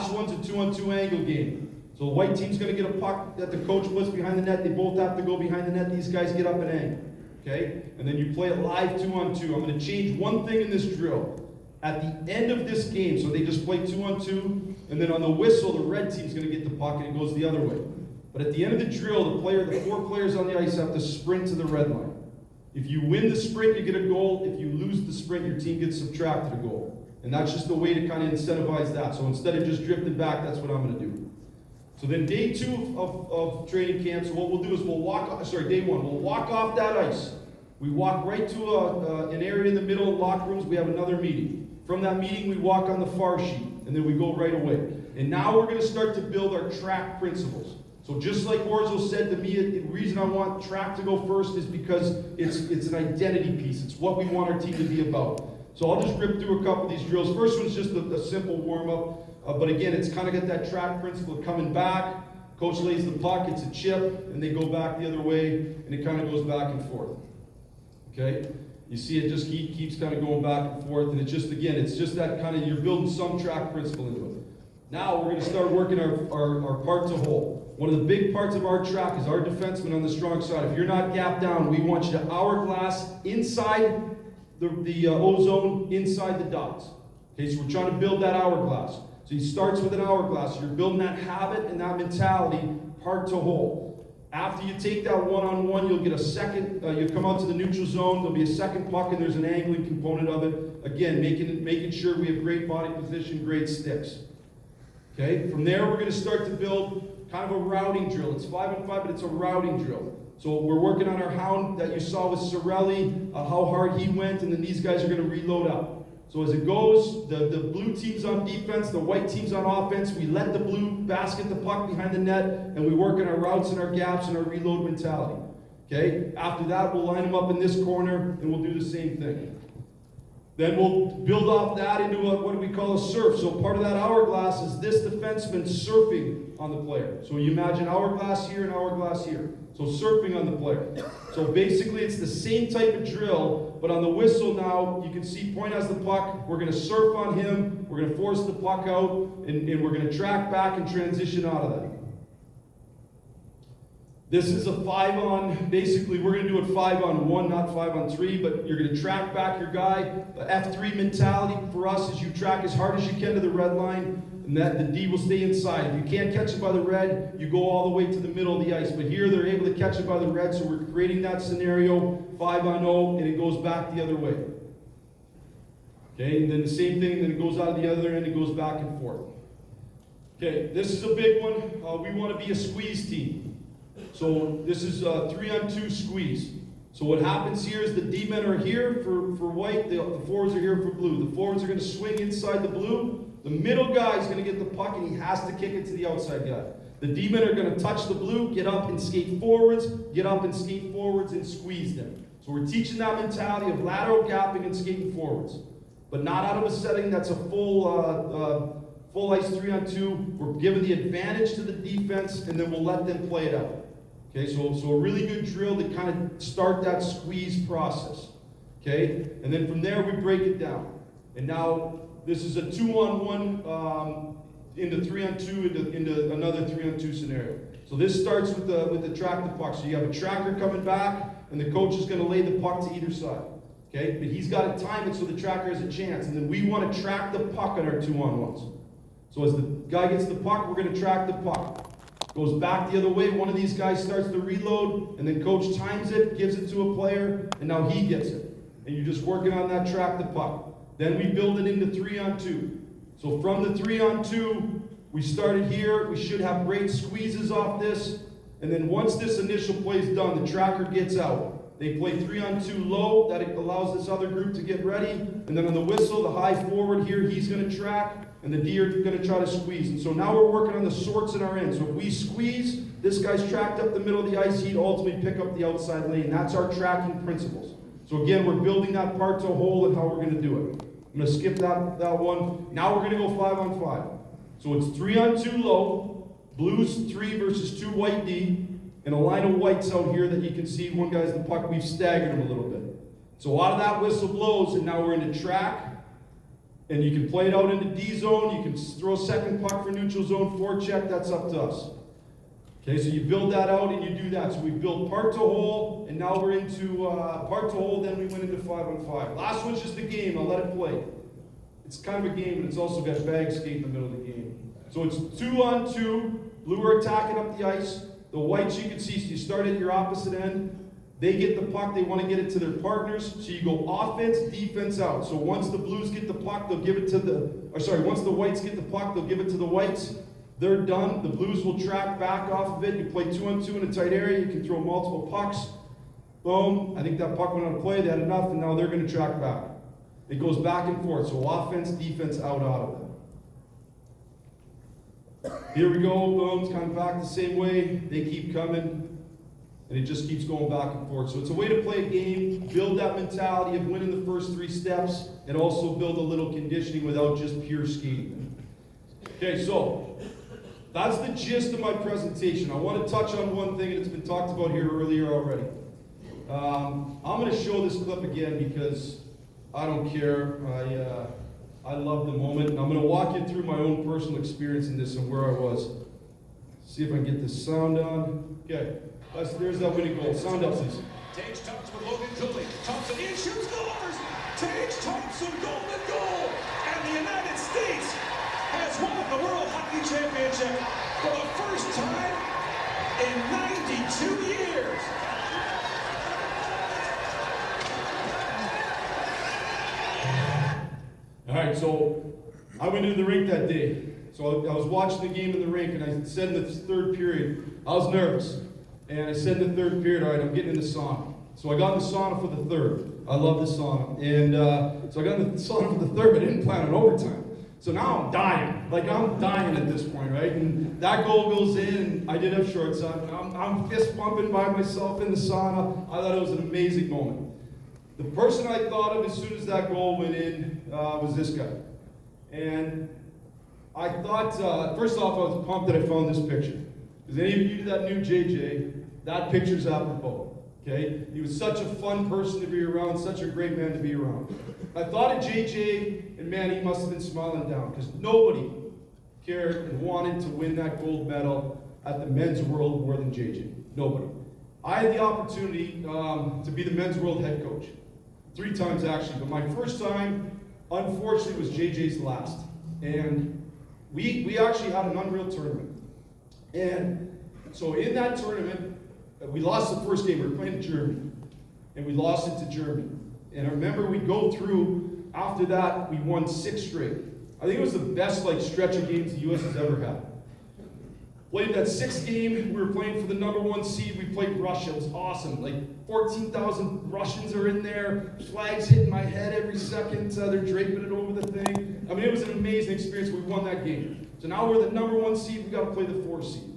last one's a 2-on-2 angle game. So the white team's going to get a puck that the coach puts behind the net. They both have to go behind the net. These guys get up and angle. Okay? And then you play it live 2-on-2. I'm going to change one thing in this drill. At the end of this game, so they just play 2-on-2, and then on the whistle, the red team's going to get the puck and it goes the other way. But at the end of the drill, the 4 players on the ice have to sprint to the red line. If you win the sprint, you get a goal. If you lose the sprint, your team gets subtracted a goal. And that's just a way to kind of incentivize that. So instead of just drifting back, that's what I'm going to do. So then day 2 of training camp, so what we'll do is day 1, we'll walk off that ice. We walk right to an area in the middle of locker rooms. We have another meeting. From that meeting, we walk on the far sheet, and then we go right away. And now we're going to start to build our track principles. So just like Orzo said to me, the reason I want track to go first is because it's an identity piece. It's what we want our team to be about. So I'll just rip through a couple of these drills. First one's just a simple warm-up. But again, it's kind of got that track principle of coming back. Coach lays the puck, it's a chip, and they go back the other way, and it kind of goes back and forth. Okay? You see it just keeps kind of going back and forth, and it's just that kind of, you're building some track principle into it. Now we're going to start working our part to hole. One of the big parts of our track is our defenseman on the strong side. If you're not gapped down, we want you to hourglass inside the O-zone, inside the dots. Okay, so we're trying to build that hourglass. So he starts with an hourglass. You're building that habit and that mentality, part to hole. After you take that one-on-one, you'll get a second, you come out to the neutral zone, there'll be a second puck, and there's an angling component of it. Again, making sure we have great body position, great sticks. Okay, from there we're going to start to build kind of a routing drill. It's 5-on-5, but it's a routing drill. So we're working on our hound that you saw with Sorelli, how hard he went, and then these guys are going to reload up. So as it goes, the blue team's on defense, the white team's on offense. We let the blue basket the puck behind the net, and we work on our routes and our gaps and our reload mentality. Okay? After that, we'll line them up in this corner, and we'll do the same thing. Then we'll build off that into what we call a surf. So part of that hourglass is this defenseman surfing on the player. So you imagine hourglass here and hourglass here. So surfing on the player. So basically it's the same type of drill, but on the whistle now, you can see Point has the puck. We're going to surf on him. We're going to force the puck out, and we're going to track back and transition out of that. This is a 5-on, basically we're going to do it 5-on-1, not 5-on-3, but you're going to track back your guy. The F3 mentality for us is you track as hard as you can to the red line, and that the D will stay inside. If you can't catch it by the red, you go all the way to the middle of the ice. But here they're able to catch it by the red, so we're creating that scenario, 5-on-0, and it goes back the other way. Okay, and then the same thing, then it goes out of the other end, it goes back and forth. Okay, this is a big one. We want to be a squeeze team. So this is a 3-on-2 squeeze. So what happens here is the D-men are here for white, the forwards are here for blue. The forwards are going to swing inside the blue. The middle guy is going to get the puck, and he has to kick it to the outside guy. The D-men are going to touch the blue, get up and skate forwards, and squeeze them. So we're teaching that mentality of lateral gapping and skating forwards. But not out of a setting that's a full ice 3-on-2. We're giving the advantage to the defense, and then we'll let them play it out. Okay, so a really good drill to kind of start that squeeze process. Okay, and then from there we break it down. And now this is a 2-on-1 into 3-on-2 into another 3-on-2 scenario. So this starts with the track the puck. So you have a tracker coming back, and the coach is going to lay the puck to either side. Okay, but he's got to time it so the tracker has a chance. And then we want to track the puck on our 2-on-1s. So as the guy gets the puck, we're going to track the puck. Goes back the other way, one of these guys starts to reload, and then coach times it, gives it to a player, and now he gets it. And you're just working on that track the puck. Then we build it into 3-on-2. So from the 3-on-2, we started here, we should have great squeezes off this, and then once this initial play is done, the tracker gets out. They play 3-on-2 low, that allows this other group to get ready, and then on the whistle, the high forward here, he's going to track, and the D are going to try to squeeze. And so now we're working on the sorts in our end. So if we squeeze, this guy's tracked up the middle of the ice, he'd ultimately pick up the outside lane. That's our tracking principles. So again, we're building that part to hole and how we're going to do it. I'm going to skip that one. Now we're going to go 5-on-5. So it's 3-on-2 low, blues 3 versus 2 white D, and a line of whites out here that you can see. One guy's the puck, we've staggered him a little bit. So out of that whistle blows, and now we're in the track, And you can play it out into D zone, you can throw second puck for neutral zone, forecheck, that's up to us. Okay, so you build that out and you do that. So we build part to hole, and now we're into part to hole, then we went into 5-on-5. Last one's just a game, I'll let it play. It's kind of a game, but it's also got bag skate in the middle of the game. So it's 2-on-2, blue are attacking up the ice. The whites you can see, so you start at your opposite end. They get the puck, they want to get it to their partners, so you go offense, defense out. So once the blues get the puck, they'll give it to once the whites get the puck, they'll give it to the whites. They're done, the blues will track back off of it. You play 2-on-2 in a tight area, you can throw multiple pucks. Boom, I think that puck went out of play, they had enough, and now they're going to track back. It goes back and forth, so offense, defense, out of it. Here we go, boom, it's kind of back the same way. They keep coming. And it just keeps going back and forth. So it's a way to play a game, build that mentality of winning the first 3 steps, and also build a little conditioning without just pure skating. Okay, so that's the gist of my presentation. I want to touch on one thing, and it's been talked about here earlier already. I'm going to show this clip again because I don't care. I love the moment, and I'm going to walk you through my own personal experience in this and where I was. See if I can get this sound on. Okay. There's that winning goal. Sound up, please. Tage Thompson with Logan Cooley. Thompson in, shoots, scores! Tage Thompson, golden goal! And the United States has won the World Hockey Championship for the first time in 92 years. All right, so I went into the rink that day. So I was watching the game in the rink, and I said in the third period, I was nervous. And I said in the third period, all right, I'm getting in the sauna. So I got in the sauna for the third. I love the sauna. And so I got in the sauna for the third, but I didn't plan on overtime. So now I'm dying. Like, I'm dying at this point, right? And that goal goes in, and I did have shorts on. I'm fist pumping by myself in the sauna. I thought it was an amazing moment. The person I thought of as soon as that goal went in was this guy. And I thought, first off, I was pumped that I found this picture. Because any of you that knew JJ, that picture's apropos, okay? He was such a fun person to be around, such a great man to be around. I thought of JJ, and man, he must have been smiling down, because nobody cared and wanted to win that gold medal at the Men's World more than JJ. Nobody. I had the opportunity to be the Men's World head coach. 3 times, actually, but my first time, unfortunately, was JJ's last. And we actually had an unreal tournament. And so in that tournament, we lost the first game. We were playing Germany, and we lost it to Germany. And I remember we go through, after that, we won 6 straight. I think it was the best stretch of games the U.S. has ever had. Played that 6th game, we were playing for the #1 seed. We played Russia. It was awesome. 14,000 Russians are in there. Flags hitting my head every second. They're draping it over the thing. I mean, it was an amazing experience. We won that game. So now we're the #1 seed. We got to play the 4 seed.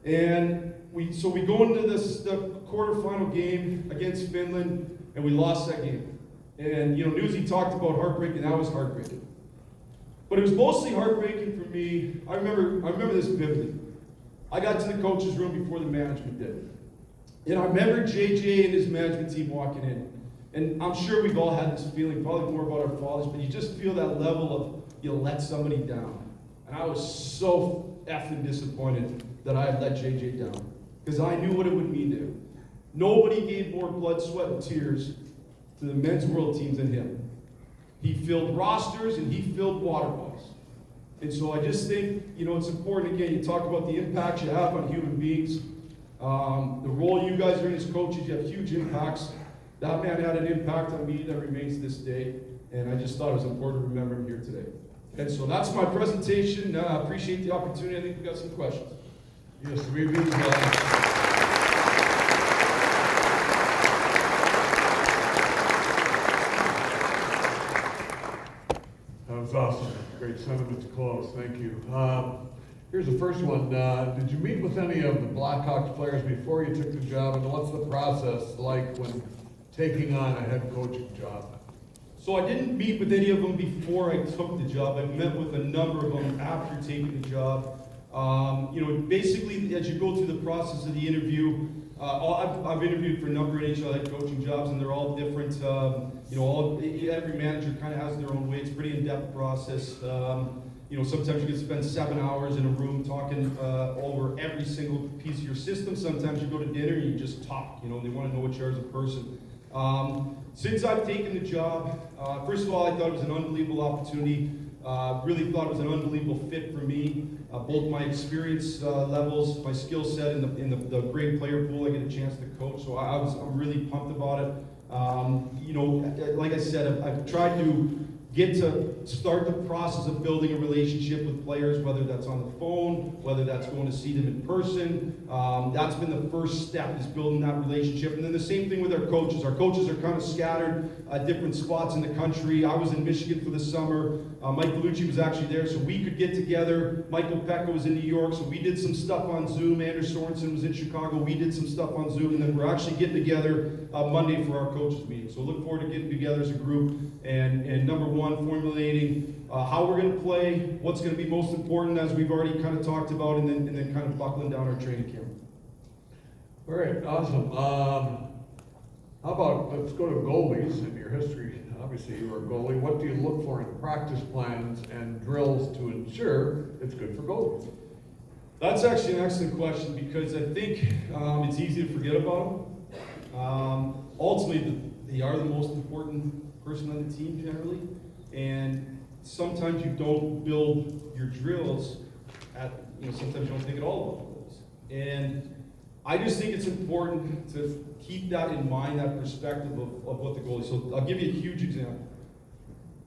And we go into the quarterfinal game against Finland, and we lost that game. And Newsy talked about heartbreaking. That was heartbreaking. But it was mostly heartbreaking for me. I remember this vividly. I got to the coach's room before the management did. And I remember JJ and his management team walking in. And I'm sure we've all had this feeling, probably more about our fathers, but you just feel that level of you let somebody down. And I was so effing disappointed that I had let JJ down. Because I knew what it would mean to him. Nobody gave more blood, sweat, and tears to the men's world teams than him. He filled rosters and he filled water bottles. And so I just think, it's important, again, you talk about the impact you have on human beings. The role you guys are in as coaches, you have huge impacts. That man had an impact on me that remains to this day. And I just thought it was important to remember him here today. And so that's my presentation. I appreciate the opportunity. I think we've got some questions. Yes, we will. That was awesome. Great sentiment to close. Thank you. Here's the first one. Did you meet with any of the Blackhawks players before you took the job, and what's the process like when taking on a head coaching job? So I didn't meet with any of them before I took the job. I met with a number of them after taking the job. Basically, as you go through the process of the interview, I've interviewed for a number of NHL head coaching jobs, and they're all different. Every manager kind of has their own way. It's a pretty in-depth process. Sometimes you can spend 7 hours in a room talking over every single piece of your system. Sometimes you go to dinner and you just talk. They want to know what you are as a person. Since I've taken the job, first of all, I thought it was an unbelievable opportunity. Really thought it was an unbelievable fit for me. Both my experience levels, my skill set, and the great player pool I get a chance to coach. So I'm really pumped about it. Like I said, I've tried to get to start the process of building a relationship with players, whether that's on the phone, whether that's going to see them in person. That's been the first step, is building that relationship. And then the same thing with our coaches. Our coaches are kind of scattered at different spots in the country. I was in Michigan for the summer. Mike Bellucci was actually there, so we could get together. Michael Pekka was in New York, so we did some stuff on Zoom. Anders Sorensen was in Chicago. We did some stuff on Zoom, and then we're actually getting together Monday for our coaches meeting. So look forward to getting together as a group and number one, formulating how we're going to play, what's going to be most important, as we've already kind of talked about, and then kind of buckling down our training camp. All right, awesome. How about, let's go to goalies in your history. Obviously, you were a goalie. What do you look for in practice plans and drills to ensure it's good for goalies? That's actually an excellent question, because I think it's easy to forget about them. Ultimately, they are the most important person on the team generally, and sometimes you don't build your drills sometimes you don't think at all about goals. And I just think it's important to keep that in mind, that perspective of what the goal is. So I'll give you a huge example.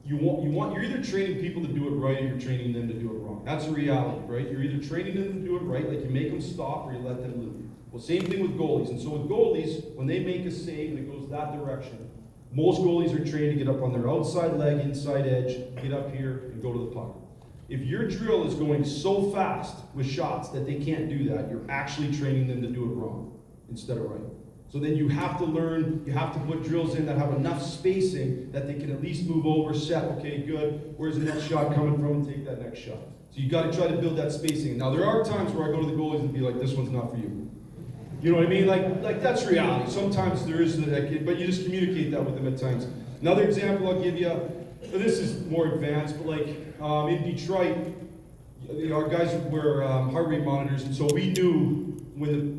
You're either training people to do it right, or you're training them to do it wrong. That's a reality, right? You're either training them to do it right, like you make them stop, or you let them move. Well, same thing with goalies. And so with goalies, when they make a save and it goes that direction, most goalies are trained to get up on their outside leg, inside edge, get up here, and go to the puck. If your drill is going so fast with shots that they can't do that, you're actually training them to do it wrong instead of right. So then you have to learn, you have to put drills in that have enough spacing that they can at least move over, set, okay, good, where's the next shot coming from, and take that next shot. So you got to try to build that spacing. Now there are times where I go to the goalies and be like, this one's not for you. You know what I mean? Like that's reality. Sometimes there is that kid, but you just communicate that with them at times. Another example I'll give you, this is more advanced, but in Detroit, our guys wear heart rate monitors, and so we knew when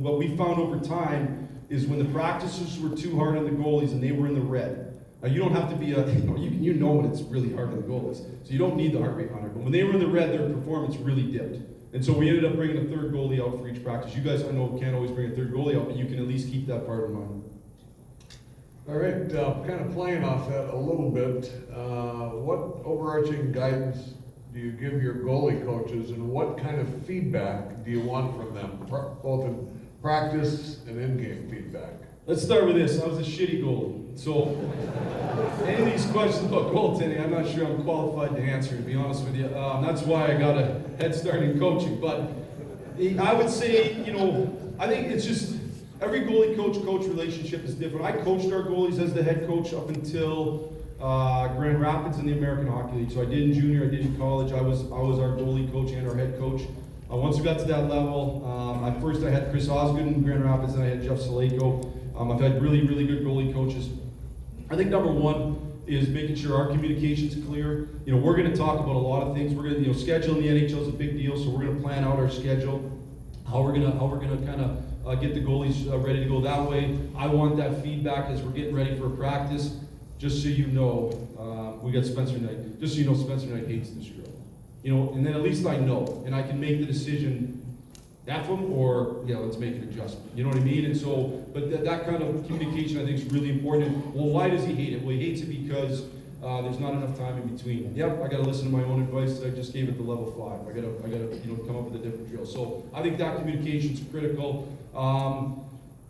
what we found over time is when the practices were too hard on the goalies and they were in the red. Now you don't have to be you know when it's really hard on the goalies, so you don't need the heart rate monitor. But when they were in the red, their performance really dipped. And so we ended up bringing a third goalie out for each practice. You guys, I know, can't always bring a third goalie out, but you can at least keep that part in mind. All right, kind of playing off that a little bit, what overarching guidance do you give your goalie coaches, and what kind of feedback do you want from them, both in practice and in-game feedback? Let's start with this. I was a shitty goalie. So any of these questions about goaltending, I'm not sure I'm qualified to answer, to be honest with you. That's why I got a head start in coaching. But I would say, I think it's just every goalie coach relationship is different. I coached our goalies as the head coach up until Grand Rapids in the American Hockey League. So I did in junior, I did in college. I was our goalie coach and our head coach. Once we got to that level, at first I had Chris Osgood in Grand Rapids, and I had Jeff Saleko. I've had really, really good goalie coaches. I think number one is making sure our communication's clear. We're going to talk about a lot of things. We're going to, schedule in the NHL is a big deal, so we're going to plan out our schedule, how we're going to kind of get the goalies ready to go that way. I want that feedback as we're getting ready for a practice. Just so you know, we got Spencer Knight. Just so you know, Spencer Knight hates this drill. And then at least I know, and I can make the decision. F them, or let's make an adjustment. You know what I mean? And so, but that kind of communication I think is really important. Well, why does he hate it? Well, he hates it because there's not enough time in between. Yep, I got to listen to my own advice that I just gave it the level 5. I got to come up with a different drill. So I think that communication is critical.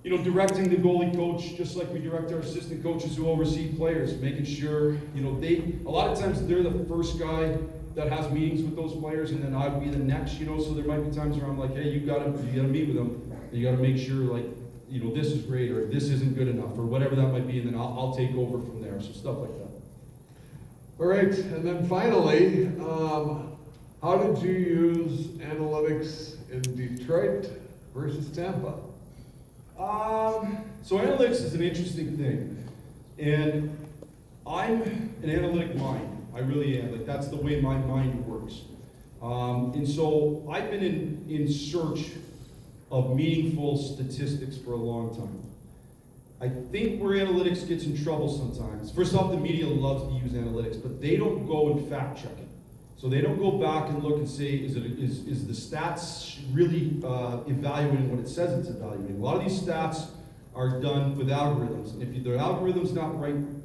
Directing the goalie coach just like we direct our assistant coaches who oversee players, making sure a lot of times they're the first guy that has meetings with those players, and then I'd be the next, so there might be times where I'm like, hey, you gotta meet with them, and you gotta make sure, this is great, or this isn't good enough, or whatever that might be, and then I'll take over from there, so stuff like that. All right, and then finally, how How did you use analytics in Detroit versus Tampa? So analytics is an interesting thing, and I'm an analytic mind. I really am. Like, that's the way my mind works. And so I've been in search of meaningful statistics for a long time. I think where analytics gets in trouble sometimes, first off, the media loves to use analytics, but they don't go and fact check it. So they don't go back and look and say, is the stats really evaluating what it says it's evaluating? A lot of these stats are done with algorithms. And if the algorithm's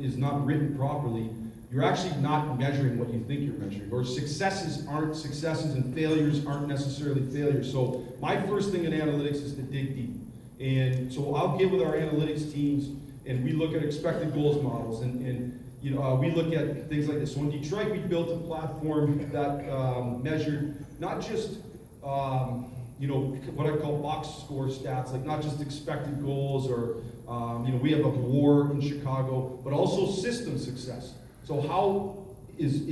is not written properly, you're actually not measuring what you think you're measuring. Or successes aren't successes and failures aren't necessarily failures. So my first thing in analytics is to dig deep. And so I'll get with our analytics teams, and we look at expected goals models, and we look at things like this. So in Detroit, we built a platform that measured not just what I call box score stats, like not just expected goals or we have a WAR in Chicago, but also system success. So how is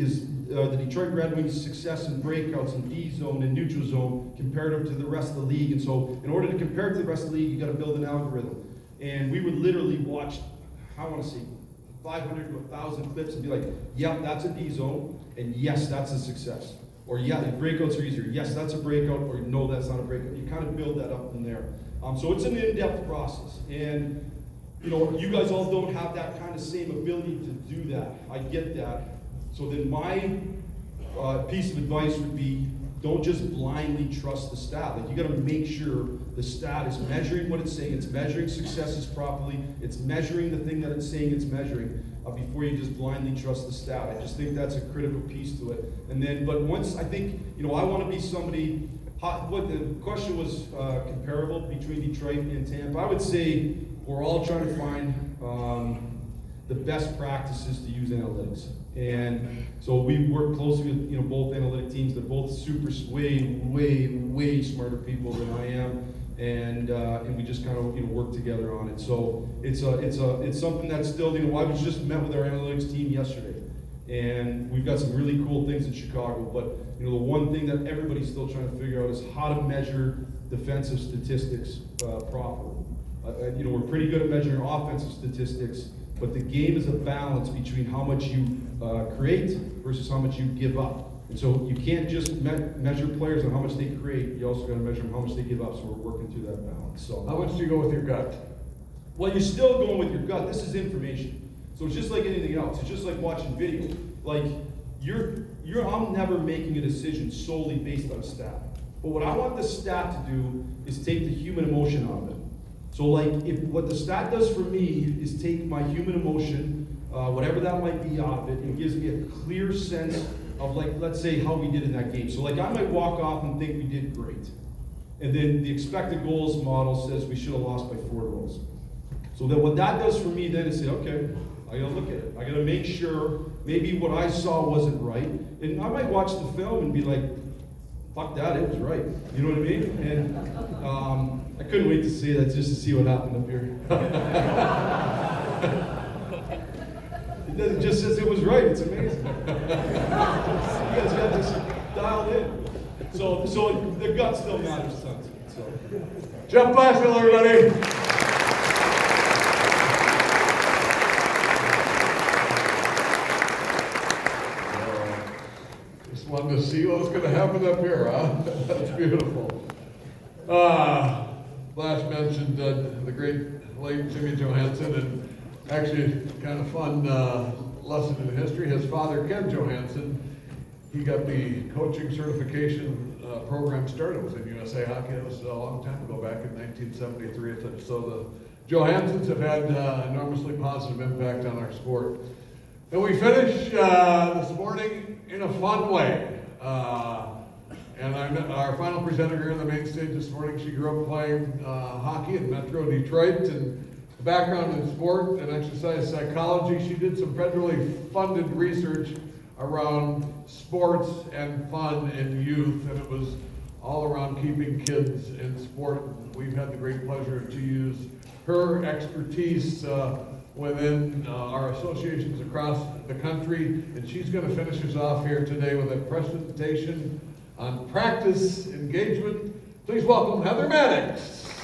the Detroit Red Wings' success in breakouts and D zone and neutral zone comparative to the rest of the league? And so in order to compare it to the rest of the league, you got to build an algorithm. And we would literally watch, I want to say, 500 to 1,000 clips and be like, yep, that's a D zone, and yes, that's a success. Or yeah, the breakouts are easier. Yes, that's a breakout, or no, that's not a breakout. You kind of build that up from there. So it's an in-depth process. And you guys all don't have that kind of same ability to do that. I get that. So then my piece of advice would be, don't just blindly trust the stat. Like, you got to make sure the stat is measuring what it's saying. It's measuring successes properly. It's measuring the thing that it's saying it's measuring before you just blindly trust the stat. I just think that's a critical piece to it. And then, but once I think, I want to be somebody. What the question was comparable between Detroit and Tampa. I would say we're all trying to find the best practices to use analytics. And so we work closely with both analytic teams. They're both super way smarter people than I am, and we just kind of work together on it. So it's something that's still I was just met with our analytics team yesterday, and we've got some really cool things in Chicago. But the one thing that everybody's still trying to figure out is how to measure defensive statistics properly. We're pretty good at measuring offensive statistics, but the game is a balance between how much you create versus how much you give up. And so you can't just measure players on how much they create. You also got to measure how much they give up. So we're working through that balance. So how much do you go with your gut? Well, you're still going with your gut. This is information. So it's just like anything else. It's just like watching video. Like I'm never making a decision solely based on stat. But what I want the stat to do is take the human emotion out of it. So if what the stat does for me is take my human emotion, whatever that might be, out of it, and gives me a clear sense of, let's say, how we did in that game. So I might walk off and think we did great. And then the expected goals model says we should have lost by 4 goals. So then what that does for me then is say, okay, I gotta look at it. I gotta make sure maybe what I saw wasn't right. And I might watch the film and be like, fuck that, it was right. You know what I mean? And I couldn't wait to see that just to see what happened up here. It just says it was right. It's amazing. You guys got this dialed in. So the gut still matters tons. So Jeff Blashill, everybody. Just wanted to see what was going to happen up here, huh? That's beautiful. Flash mentioned the great late Jimmy Johansson, and actually kind of fun lesson in history. His father, Ken Johansson, he got the coaching certification program started within USA Hockey. That was a long time ago, back in 1973. So the Johanssons have had enormously positive impact on our sport. And we finish this morning in a fun way. And our final presenter here on the main stage this morning, she grew up playing hockey in Metro Detroit, and a background in sport and exercise psychology. She did some federally funded research around sports and fun in youth, and it was all around keeping kids in sport. We've had the great pleasure to use her expertise within our associations across the country, and she's going to finish us off here today with a presentation on practice engagement. Please welcome Heather Maddox.